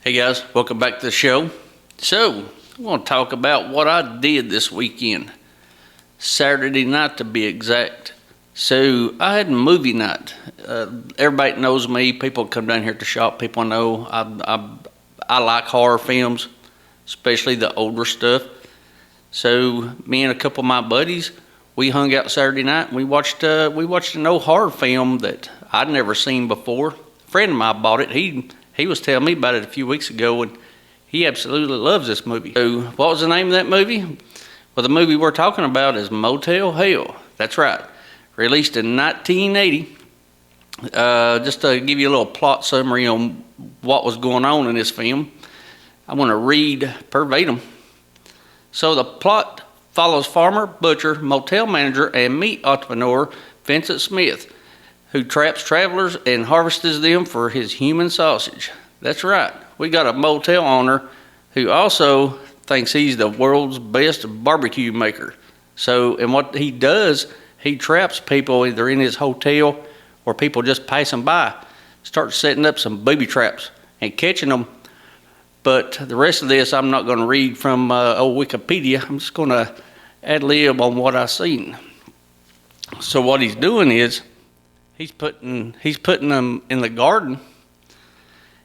Hey guys, welcome back to the show. So, I want to talk about what I did this weekend. Saturday night to be exact. So, I had movie night. Everybody knows me. People come down here to shop. People know I like horror films, especially the older stuff. So, me and a couple of my buddies, we hung out Saturday night and we watched an old horror film that I'd never seen before. A friend of mine bought it. He was telling me about it a few weeks ago, and he absolutely loves this movie. So, what was the name of that movie? Well, the movie we're talking about is Motel Hell. That's right. Released in 1980. Just to give you a little plot summary on what was going on in this film, I want to read verbatim. So, the plot follows farmer, butcher, motel manager, and meat entrepreneur Vincent Smith, who traps travelers and harvests them for his human sausage. That's right. We got a motel owner who also thinks he's the world's best barbecue maker. So, and what he does, he traps people either in his hotel or people just passing by. Starts setting up some booby traps and catching them. But the rest of this I'm not going to read from old Wikipedia. I'm just going to ad lib on what I've seen. So what he's doing is, He's putting them in the garden.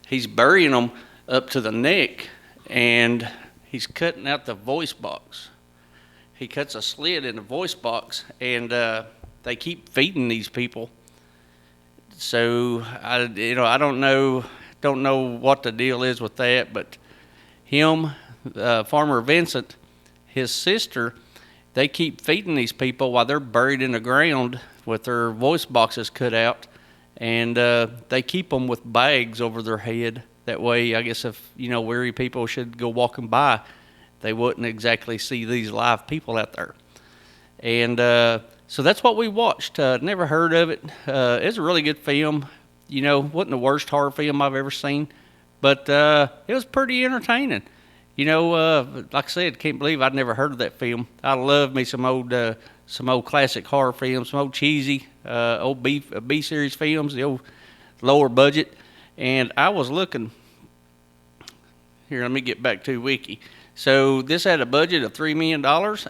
He's burying them up to the neck, and he's cutting out the voice box. He cuts a slit in the voice box, and they keep feeding these people. So I don't know what the deal is with that, but him, Farmer Vincent, his sister, they keep feeding these people while they're buried in the ground with their voice boxes cut out, and they keep them with bags over their head. That way, I guess if weary people should go walking by, they wouldn't exactly see these live people out there. And so that's what we watched. Never heard of it. It's a really good film. Wasn't the worst horror film I've ever seen, but it was pretty entertaining. Like I said, can't believe I'd never heard of that film. I love me some old classic horror films, some old cheesy old B series films, the old lower budget. And I was looking here. Let me get back to Wiki. So this had a budget of $3 million,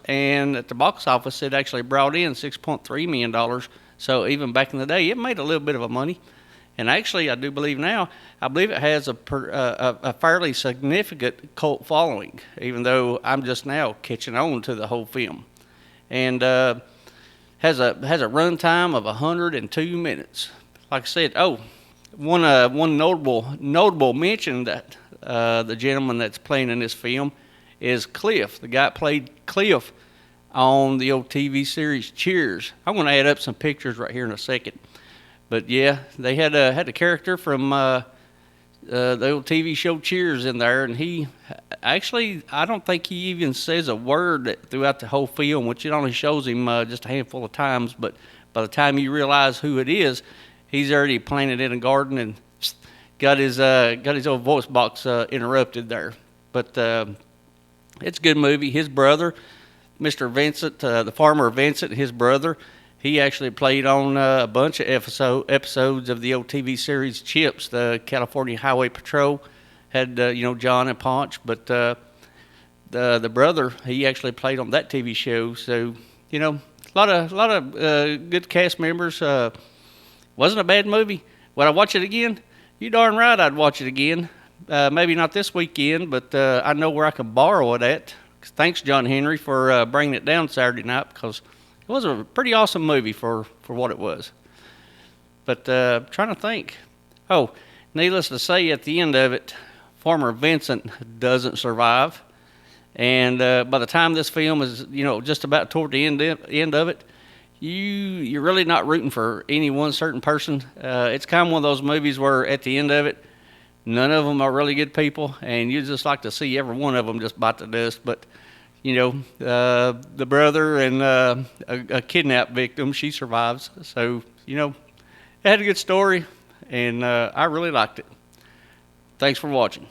and at the box office, it actually brought in $6.3 million. So even back in the day, it made a little bit of money. And actually, I do believe now, I believe it has a fairly significant cult following, even though I'm just now catching on to the whole film. And has a runtime of 102 minutes. Like I said, one notable mention that the gentleman that's playing in this film is Cliff. The guy that played Cliff on the old TV series Cheers. I'm going to add up some pictures right here in a second. But yeah, they had a character from the old TV show Cheers in there, and he actually, I don't think he even says a word throughout the whole film, which it only shows him just a handful of times. But by the time you realize who it is, he's already planted in a garden and got his old voice box interrupted there. But it's a good movie. His brother, Mr. Vincent, the farmer Vincent, his brother, he actually played on a bunch of episodes of the old TV series Chips, the California Highway Patrol. Had John and Ponch, but the brother, he actually played on that TV show. So a lot of good cast members. Wasn't a bad movie. Would I watch it again? You darn right, I'd watch it again. Maybe not this weekend, but I know where I can borrow it at. Thanks, John Henry, for bringing it down Saturday night, because it was a pretty awesome movie for what it was. But trying to think. Oh, needless to say, at the end of it, Farmer Vincent doesn't survive. And by the time this film is, just about toward the end of it, you're really not rooting for any one certain person. It's kind of one of those movies where at the end of it, none of them are really good people, and you just like to see every one of them just bite the dust. But the brother and a kidnapped victim, she survives. So, it had a good story, and I really liked it. Thanks for watching.